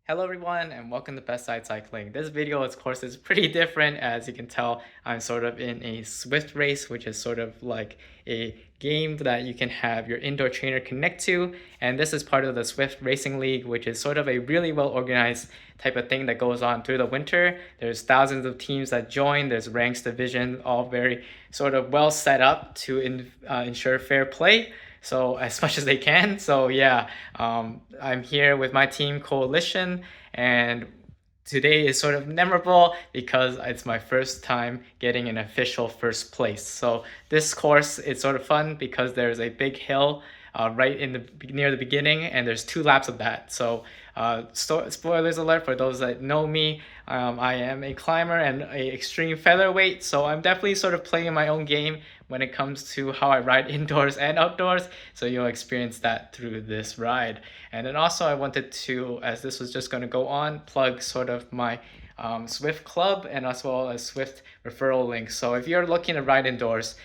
Hello everyone and welcome to Best Side Cycling. This video of course is pretty different. As you can tell, I'm sort of in a Zwift race, which is sort of like a game that you can have your indoor trainer connect to, and this is part of the Zwift Racing League, which is sort of a really well organized type of thing that goes on through the winter. There's thousands of teams that join, there's ranks, division, all very sort of well set up to ensure fair play, so as much as they can. So yeah, I'm here with my team Coalition, and today is sort of memorable because it's my first time getting an official first place. So this course is sort of fun because there's a big hill right in the near the beginning, and there's 2 laps of that. So spoilers alert for those that know me. I am a climber and a extreme featherweight, so I'm definitely sort of playing my own game when it comes to how I ride indoors and outdoors. So you'll experience that through this ride. And then also I wanted to, as this was just going to go on, plug sort of my Zwift club and as well as Zwift referral links. So if you're looking to ride indoors,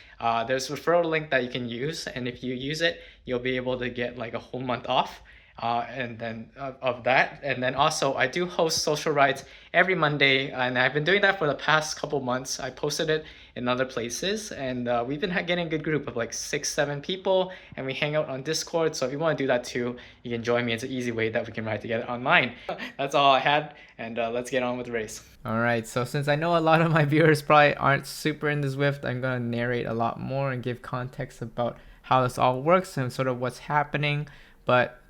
there's a referral link that you can use, and if you use it, you'll be able to get like a whole month off. And then of that, and then also I do host social rides every Monday, and I've been doing that for the past couple months. I posted it in other places, and we've been getting a good group of like 6-7 people, and we hang out on Discord. So if you want to do that too, you can join me. It's an easy way that we can ride together online. That's all I had, and let's get on with the race. All right, so since I know a lot of my viewers probably aren't super into Zwift, I'm gonna narrate a lot more and give context about how this all works and sort of what's happening. But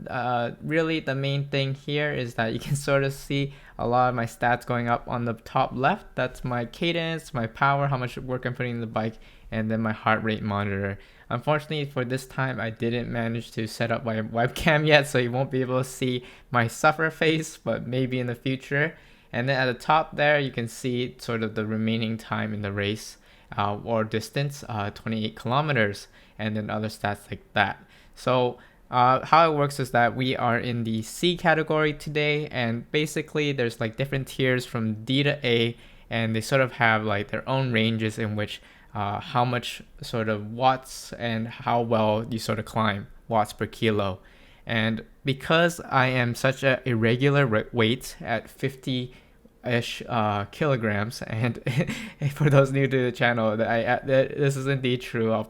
really the main thing here is that you can sort of see a lot of my stats going up on the top left. That's my cadence, my power, how much work I'm putting in the bike, and then my heart rate monitor. Unfortunately for this time, I didn't manage to set up my webcam yet, so you won't be able to see my suffer face, but maybe in the future. And then at the top there, you can see sort of the remaining time in the race or distance, 28 kilometers, and then other stats like that. So how it works is that we are in the C category today, and basically there's like different tiers from D to A, and they sort of have like their own ranges in which how much sort of watts and how well you sort of climb, watts per kilo. And because I am such a irregular weight at 50-ish kilograms, and for those new to the channel, this is indeed true. I'll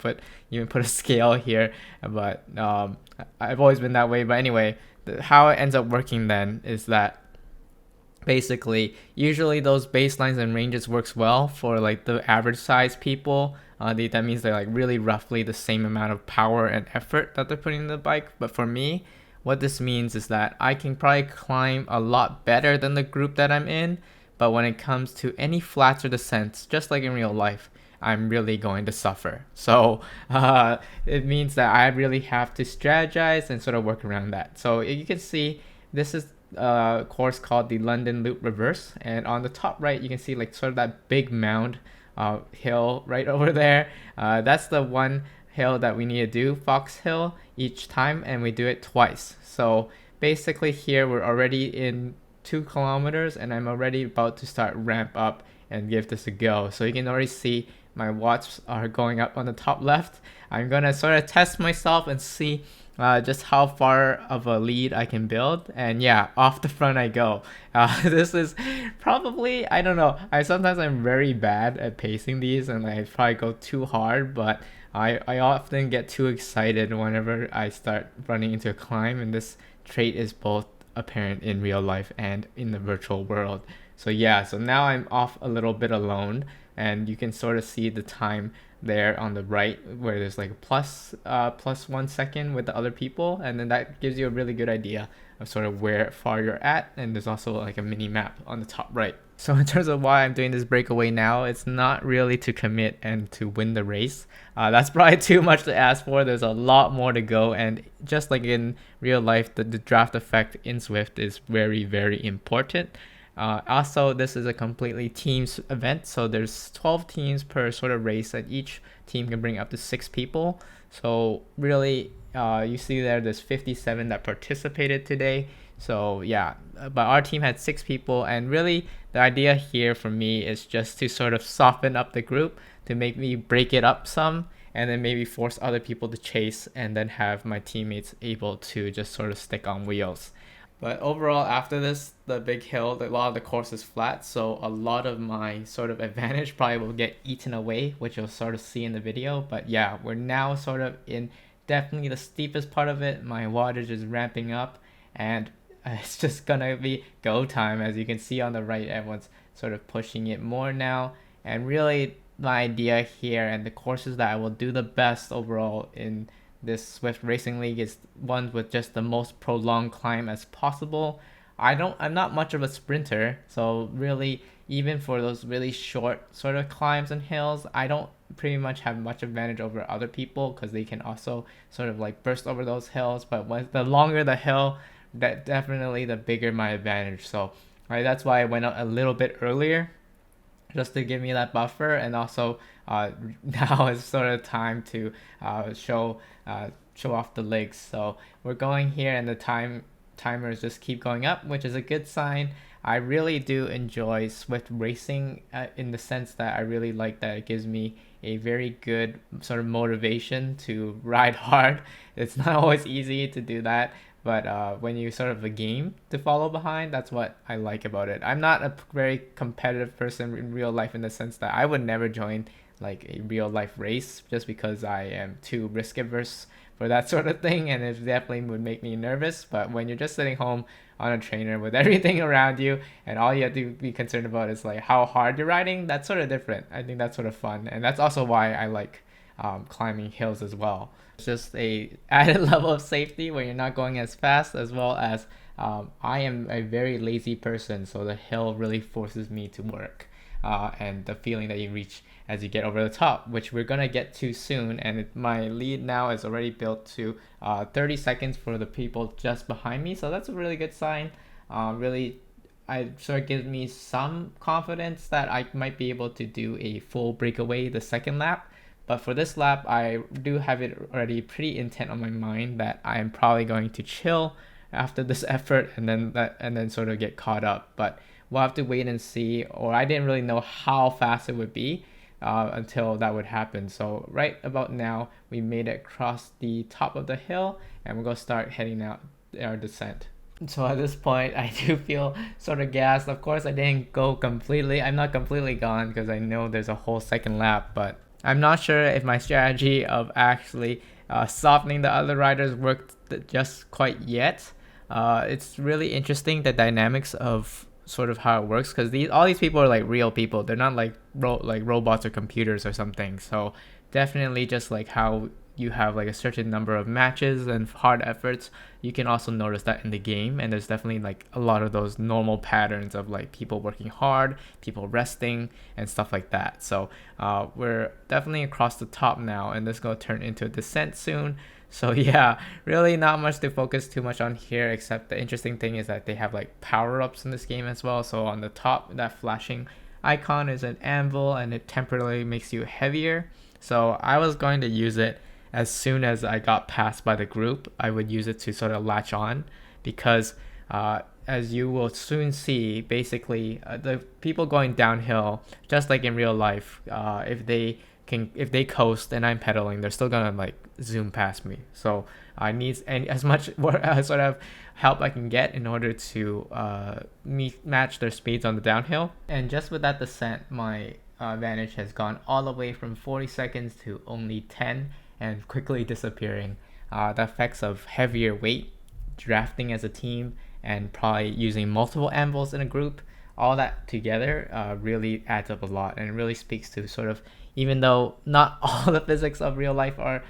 even put a scale here, but I've always been that way. But anyway, how it ends up working then is that basically usually those baselines and ranges works well for like the average size people. That means they're like really roughly the same amount of power and effort that they're putting in the bike. But for me, what this means is that I can probably climb a lot better than the group that I'm in, but when it comes to any flats or descents, just like in real life, I'm really going to suffer. So it means that I really have to strategize and sort of work around that. So you can see this is a course called the London Loop Reverse, and on the top right you can see like sort of that big mound hill right over there. That's the one hill that we need to do, Fox Hill, each time, and we do it twice. So basically here we're already in 2 kilometers, and I'm already about to start ramp up and give this a go. So you can already see my watts are going up on the top left. I'm gonna sort of test myself and see just how far of a lead I can build, and yeah, off the front I go. This is probably, I don't know, I'm very bad at pacing these, and I probably go too hard, but I often get too excited whenever I start running into a climb, and this trait is both apparent in real life and in the virtual world. So yeah, so now I'm off a little bit alone, and you can sort of see the time there on the right where there's like plus 1 second with the other people, and then that gives you a really good idea of sort of where far you're at. And there's also like a mini map on the top right. So in terms of why I'm doing this breakaway now, it's not really to commit and to win the race. That's probably too much to ask for. There's a lot more to go, and just like in real life, the draft effect in Zwift is very, very important. Also, this is a completely teams event, so there's 12 teams per sort of race, and each team can bring up to 6 people. So really, you see there's 57 that participated today. So yeah, but our team had 6 people, and really the idea here for me is just to sort of soften up the group, to make me break it up some, and then maybe force other people to chase, and then have my teammates able to just sort of stick on wheels. But overall, after this, the big hill, a lot of the course is flat, so a lot of my sort of advantage probably will get eaten away, which you'll sort of see in the video. But yeah, we're now sort of in definitely the steepest part of it. My wattage is ramping up, and it's just gonna be go time. As you can see on the right, everyone's sort of pushing it more now. And really, my idea here and the courses that I will do the best overall in this Zwift Racing League is one with just the most prolonged climb as possible. I'm not much of a sprinter, so really even for those really short sort of climbs and hills, I don't pretty much have much advantage over other people because they can also sort of like burst over those hills. But when the longer the hill, that definitely the bigger my advantage. So right, that's why I went out a little bit earlier just to give me that buffer, and also now is sort of time to show off the legs. So we're going here, and the timers just keep going up, which is a good sign. I really do enjoy Zwift racing in the sense that I really like that it gives me a very good sort of motivation to ride hard. It's not always easy to do that, but when you sort of a game to follow behind, that's what I like about it. I'm not a very competitive person in real life in the sense that I would never join like a real life race just because I am too risk averse for that sort of thing, and it definitely would make me nervous. But when you're just sitting home on a trainer with everything around you and all you have to be concerned about is like how hard you're riding, that's sort of different. I think that's sort of fun, and that's also why I like climbing hills as well. It's just a added level of safety where you're not going as fast, as well as I am a very lazy person, so the hill really forces me to work, and the feeling that you reach as you get over the top, which we're gonna get to soon. And my lead now is already built to 30 seconds for the people just behind me, so that's a really good sign. Really, I sort of gives me some confidence that I might be able to do a full breakaway the second lap. But for this lap, I do have it already pretty intent on my mind that I am probably going to chill after this effort and then sort of get caught up. But we'll have to wait and see. Or I didn't really know how fast it would be until that would happen. So right about now, we made it across the top of the hill, and we're gonna start heading out our descent. So at this point, I do feel sort of gassed. Of course, I didn't go completely. I'm not completely gone because I know there's a whole second lap, but I'm not sure if my strategy of actually softening the other riders worked just quite yet. It's really interesting, the dynamics of sort of how it works, because all these people are like real people. They're not like robots or computers or something. So definitely just like how you have like a certain number of matches and hard efforts, you can also notice that in the game. And there's definitely like a lot of those normal patterns of like people working hard, people resting, and stuff like that. So we're definitely across the top now, and this is going to turn into a descent soon. So yeah, really not much to focus too much on here, except the interesting thing is that they have like power-ups in this game as well. So on the top, that flashing icon is an anvil, and it temporarily makes you heavier. So I was going to use it as soon as I got passed by the group. I would use it to sort of latch on, because as you will soon see, basically the people going downhill, just like in real life, if they coast and I'm pedaling, they're still gonna like zoom past me. So I need as much sort of help I can get in order to match their speeds on the downhill. And just with that descent, my advantage has gone all the way from 40 seconds to only 10, and quickly disappearing. The effects of heavier weight, drafting as a team, and probably using multiple anvils in a group, all that together really adds up a lot, and it really speaks to sort of, even though not all the physics of real life are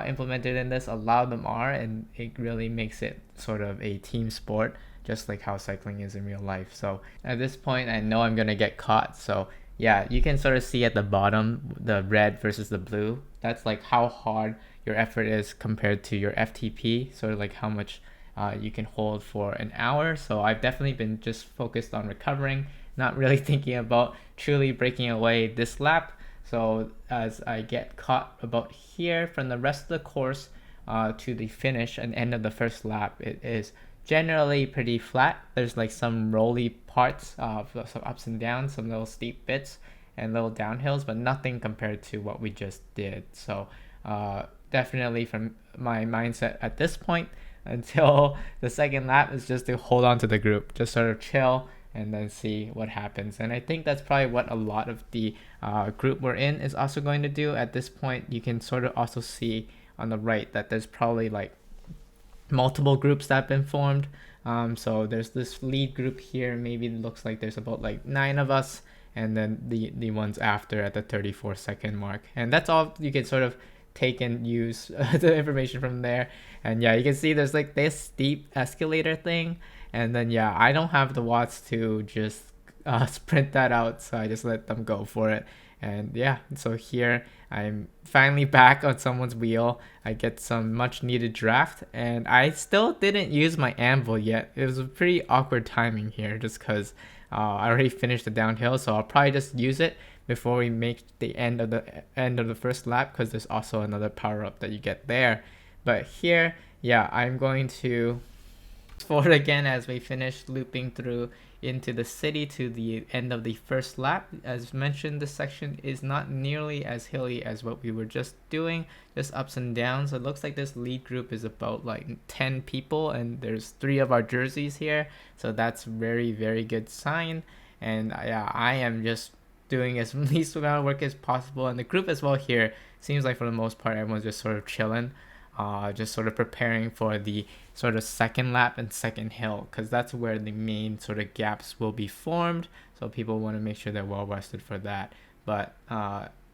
implemented in this, a lot of them are, and it really makes it sort of a team sport, just like how cycling is in real life. So at this point, I know I'm gonna get caught. So yeah, you can sort of see at the bottom the red versus the blue. That's like how hard your effort is compared to your FTP, sort of like how much you can hold for an hour. So I've definitely been just focused on recovering, not really thinking about truly breaking away this lap. So as I get caught about here from the rest of the course to the finish and end of the first lap, it is generally pretty flat. There's like some rolly parts, some ups and downs, some little steep bits and little downhills, but nothing compared to what we just did. So definitely from my mindset at this point, until the second lap is just to hold on to the group, just sort of chill and then see what happens. And I think that's probably what a lot of the group we're in is also going to do. At this point, you can sort of also see on the right that there's probably like multiple groups that have been formed. So there's this lead group here. Maybe it looks like there's about like 9 of us, and then the ones after at the 34-second mark. And that's all you can sort of take and use the information from there. And yeah, you can see there's like this steep escalator thing. And then yeah, I don't have the watts to just sprint that out, so I just let them go for it. And yeah, so here I'm finally back on someone's wheel. I get some much needed draft, and I still didn't use my anvil yet. It was a pretty awkward timing here just because I already finished the downhill, so I'll probably just use it before we make the end of the first lap, because there's also another power up that you get there. But here, yeah, I'm going to forward again as we finish looping through into the city to the end of the first lap. As mentioned, this section is not nearly as hilly as what we were just doing, just ups and downs. It looks like this lead group is about like 10 people, and there's 3 of our jerseys here, so that's very, very good sign. And yeah, I am just doing as least amount of work as possible, and the group as well here seems like for the most part everyone's just sort of chilling, just sort of preparing for the sort of second lap and second hill, because that's where the main sort of gaps will be formed, so people want to make sure they're well rested for that. But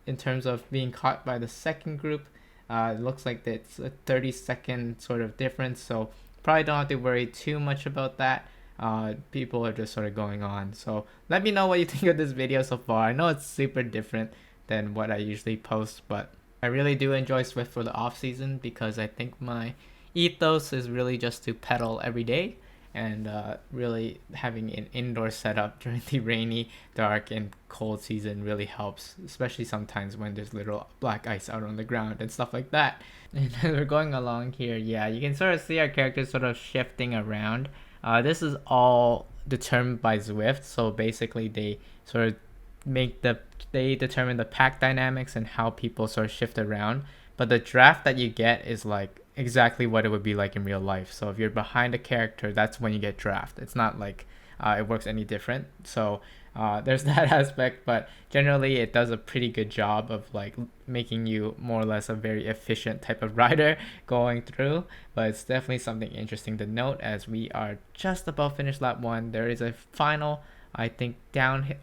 in terms of being caught by the second group, it looks like it's a 30-second sort of difference, so probably don't have to worry too much about that. People are just sort of going on. So let me know what you think of this video so far. I know it's super different than what I usually post, but I really do enjoy Zwift for the off season, because I think my ethos is really just to pedal every day, and really having an indoor setup during the rainy, dark, and cold season really helps, especially sometimes when there's little black ice out on the ground and stuff like that. And as we're going along here, yeah, you can sort of see our characters sort of shifting around. This is all determined by Zwift, so basically they sort of they determine the pack dynamics and how people sort of shift around. But the draft that you get is like exactly what it would be like in real life. So if you're behind a character, that's when you get draft. It's not like it works any different. So there's that aspect, but generally it does a pretty good job of like making you more or less a very efficient type of rider going through. But it's definitely something interesting to note as we are just about finished lap 1. There is a final, I think,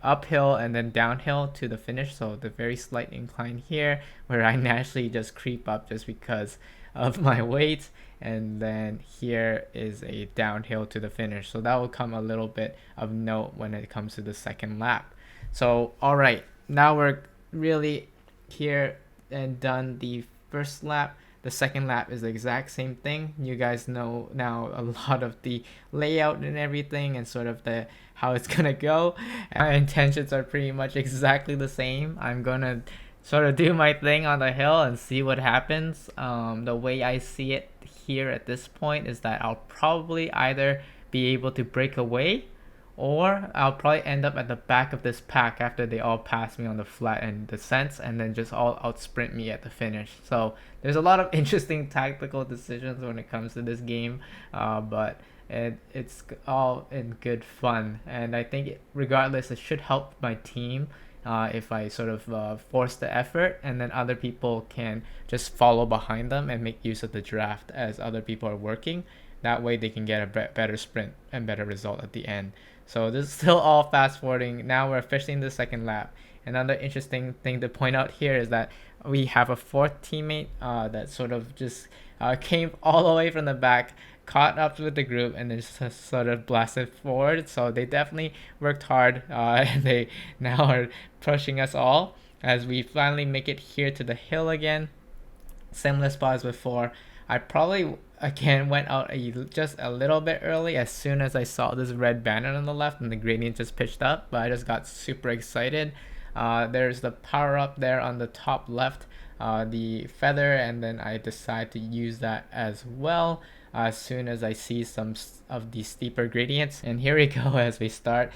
uphill and then downhill to the finish, so the very slight incline here where I naturally just creep up just because of my weight, and then here is a downhill to the finish, so that will come a little bit of note when it comes to the second lap. So all right, now we're really here and done the first lap. The second lap is the exact same thing. You guys know now a lot of the layout and everything, and sort of the how it's gonna go. My intentions are pretty much exactly the same. I'm gonna sort of do my thing on the hill and see what happens. The way I see it here at this point is that I'll probably either be able to break away, or I'll probably end up at the back of this pack after they all pass me on the flat and descents, and then just all out sprint me at the finish. So there's a lot of interesting tactical decisions when it comes to this game, but it's all in good fun. And I think regardless, it should help my team if I sort of force the effort, and then other people can just follow behind them and make use of the draft as other people are working. That way they can get a better sprint and better result at the end. So this is still all fast forwarding. Now we're officially in the second lap. Another interesting thing to point out here is that we have a 4th teammate that sort of just came all the way from the back, caught up with the group, and then just sort of blasted forward. So they definitely worked hard, and they now are pushing us all as we finally make it here to the hill again. Similar spot as before. I probably again went out just a little bit early as soon as I saw this red banner on the left and the gradient just pitched up, but I just got super excited. There's the power up there on the top left, the feather, and then I decide to use that as well as soon as I see some of the steeper gradients. And here we go as we start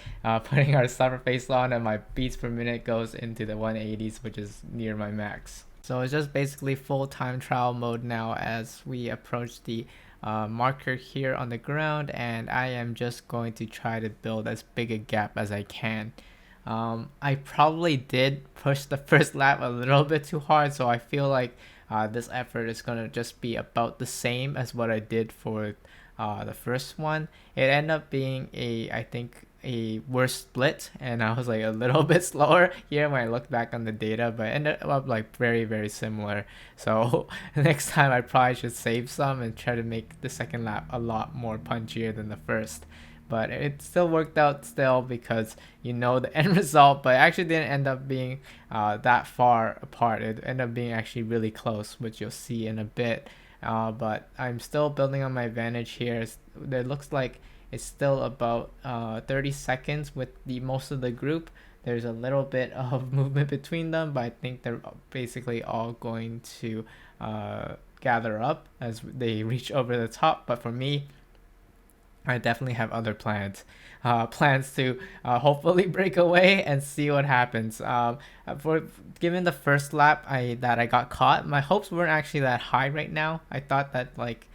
putting our summer face on, and my beats per minute goes into the 180s, which is near my max. So it's just basically full time trial mode now as we approach the marker here on the ground, and I am just going to try to build as big a gap as I can. I probably did push the first lap a little bit too hard, so I feel like this effort is going to just be about the same as what I did for the first one. It ended up being I think a worse split, and I was like a little bit slower here when I look back on the data, but it ended up like very, very similar. So next time I probably should save some and try to make the second lap a lot more punchier than the first. But it still worked out still, because you know the end result, but it actually didn't end up being that far apart. It ended up being actually really close, which you'll see in a bit. But I'm still building on my advantage here. It looks like it's still about 30 seconds with the most of the group. There's a little bit of movement between them, but I think they're basically all going to gather up as they reach over the top. But for me, I definitely have other plans. Plans to hopefully break away and see what happens. For given the first lap that I got caught, my hopes weren't actually that high right now. I thought that like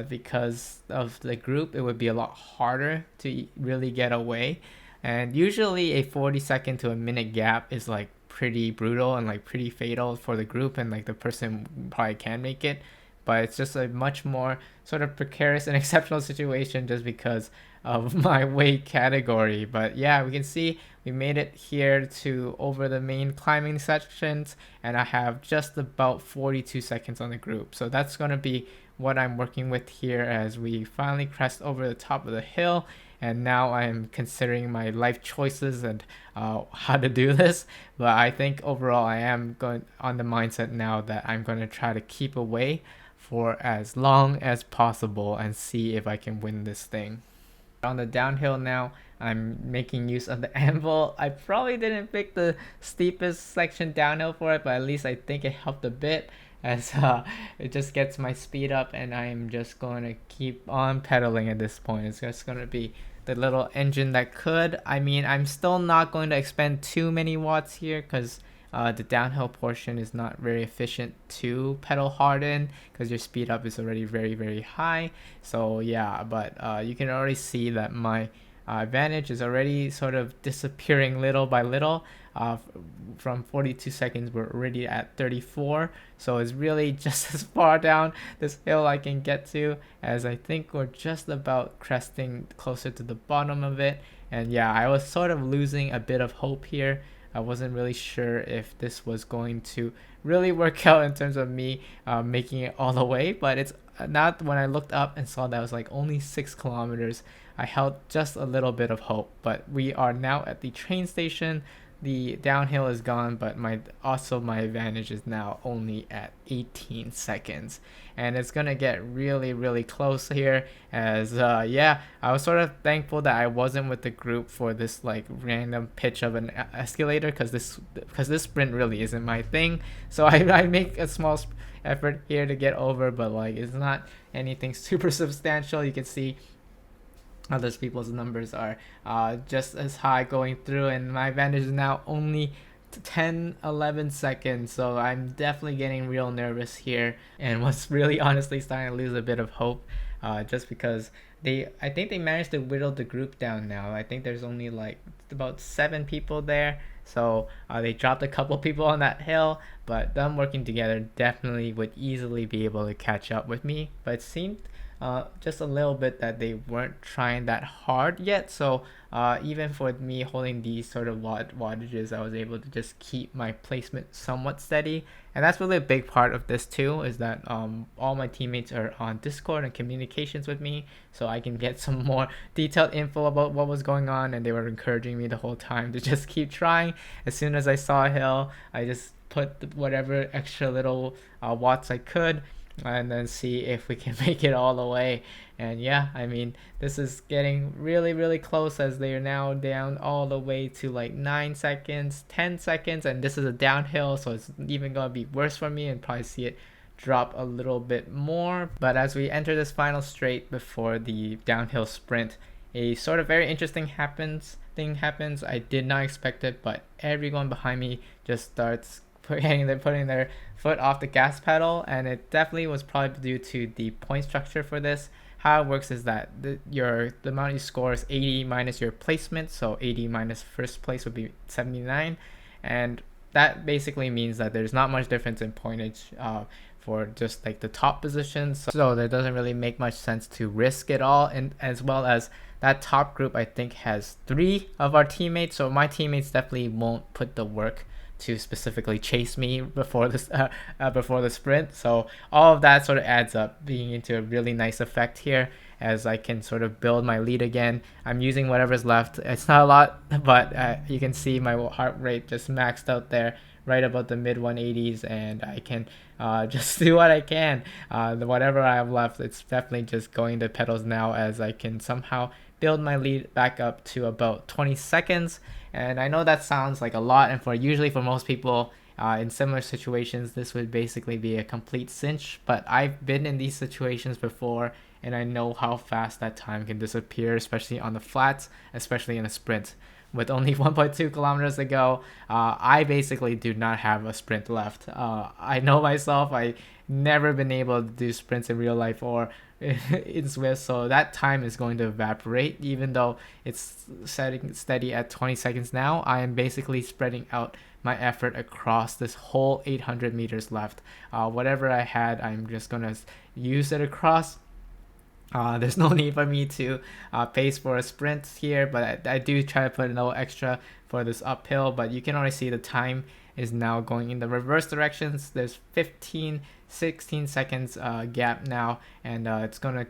because of the group, it would be a lot harder to really get away. And usually a 40-second to a minute gap is like pretty brutal and like pretty fatal for the group, and like the person probably can make it. But it's just a much more sort of precarious and exceptional situation just because of my weight category. But yeah, we can see we made it here to over the main climbing sections, and I have just about 42 seconds on the group. So that's going to be what I'm working with here as we finally crest over the top of the hill. And now I'm considering my life choices and how to do this. But I think overall I am going on the mindset now that I'm going to try to keep away for as long as possible and see if I can win this thing. On the downhill now, I'm making use of the anvil. I probably didn't pick the steepest section downhill for it, but at least I think it helped a bit, as it just gets my speed up, and I'm just going to keep on pedaling at this point. It's just going to be the little engine that could. I mean, I'm still not going to expend too many watts here, because the downhill portion is not very efficient to pedal hard in, because your speed up is already very, very high. So yeah, but you can already see that my advantage is already sort of disappearing little by little. From 42 seconds, we're already at 34. So it's really just as far down this hill I can get to, as I think we're just about cresting closer to the bottom of it. And yeah, I was sort of losing a bit of hope here. I wasn't really sure if this was going to really work out in terms of me making it all the way, but it's not. When I looked up and saw that it was like only 6 kilometers, I held just a little bit of hope. But we are now at the train station. The downhill is gone, but my advantage is now only at 18 seconds, and it's gonna get really, really close here. As yeah, I was sort of thankful that I wasn't with the group for this like random pitch of an escalator, because this sprint really isn't my thing. So I make a small effort here to get over, but like it's not anything super substantial. You can see other people's numbers are just as high going through, and my advantage is now only 10-11 seconds. So I'm definitely getting real nervous here, and was really honestly starting to lose a bit of hope, just because I think they managed to whittle the group down now. I think there's only like about 7 people there. So they dropped a couple people on that hill, but them working together definitely would easily be able to catch up with me. But it seemed just a little bit that they weren't trying that hard yet. So even for me holding these sort of wattages, I was able to just keep my placement somewhat steady. And that's really a big part of this too, is that all my teammates are on Discord and communications with me, so I can get some more detailed info about what was going on, and they were encouraging me the whole time to just keep trying. As soon as I saw a hill, I just put whatever extra little watts I could, and then see if we can make it all the way. And yeah, I mean, this is getting really, really close, as they are now down all the way to like 9 seconds, 10 seconds, and this is a downhill, so it's even gonna be worse for me, and probably see it drop a little bit more. But as we enter this final straight before the downhill sprint, a sort of very interesting thing happens. I did not expect it, but everyone behind me just starts putting their foot off the gas pedal, and it definitely was probably due to the point structure for this. How it works is that the amount you score is 80 minus your placement, so 80 minus first place would be 79, and that basically means that there's not much difference in pointage for just like the top positions, so there doesn't really make much sense to risk it all. And as well as that top group, I think, has 3 of our teammates, so my teammates definitely won't put the work to specifically chase me before this before the sprint. So all of that sort of adds up, being into a really nice effect here as I can sort of build my lead again. I'm using whatever's left. It's not a lot, but you can see my heart rate just maxed out there, right about the mid 180s, and I can just do what I can. Whatever I have left, it's definitely just going to pedals now as I can somehow build my lead back up to about 20 seconds. And I know that sounds like a lot, and usually for most people in similar situations, this would basically be a complete cinch, but I've been in these situations before, and I know how fast that time can disappear, especially on the flats, especially in a sprint. With only 1.2 kilometers to go, I basically do not have a sprint left. I know myself, I never been able to do sprints in real life or in Zwift, so that time is going to evaporate. Even though it's setting steady at 20 seconds now, I am basically spreading out my effort across this whole 800 meters left. Whatever I had, I'm just gonna use it across. There's no need for me to pace for a sprint here, but I do try to put a little extra for this uphill. But you can already see the time is now going in the reverse directions. There's 16 seconds gap now, and it's gonna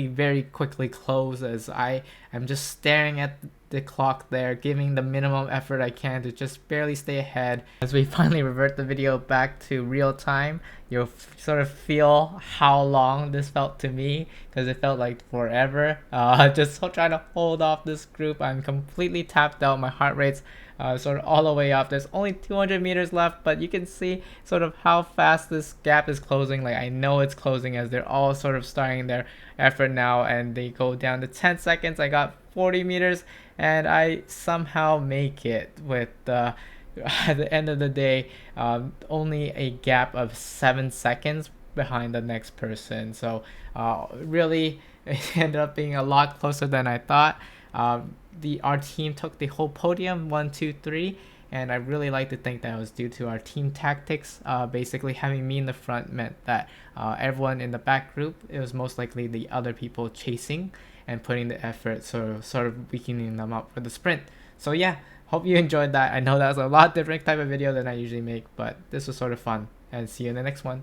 very quickly close as I am just staring at the clock there, giving the minimum effort I can to just barely stay ahead. As we finally revert the video back to real time, you'll sort of feel how long this felt to me, because it felt like forever. Just trying to hold off this group. I'm completely tapped out. My heart rate's sort of all the way up. There's only 200 meters left, but you can see sort of how fast this gap is closing. Like, I know it's closing as they're all sort of starting their effort now, and they go down to 10 seconds. I got 40 meters, and I somehow make it with at the end of the day, only a gap of 7 seconds behind the next person. So really, it ended up being a lot closer than I thought. Our team took the whole podium, 1, 2, 3, and I really like to think that it was due to our team tactics. Basically, having me in the front meant that everyone in the back group, it was most likely the other people chasing and putting the effort, sort of weakening them up for the sprint. So yeah, hope you enjoyed that. I know that was a lot different type of video than I usually make, but this was sort of fun, and see you in the next one.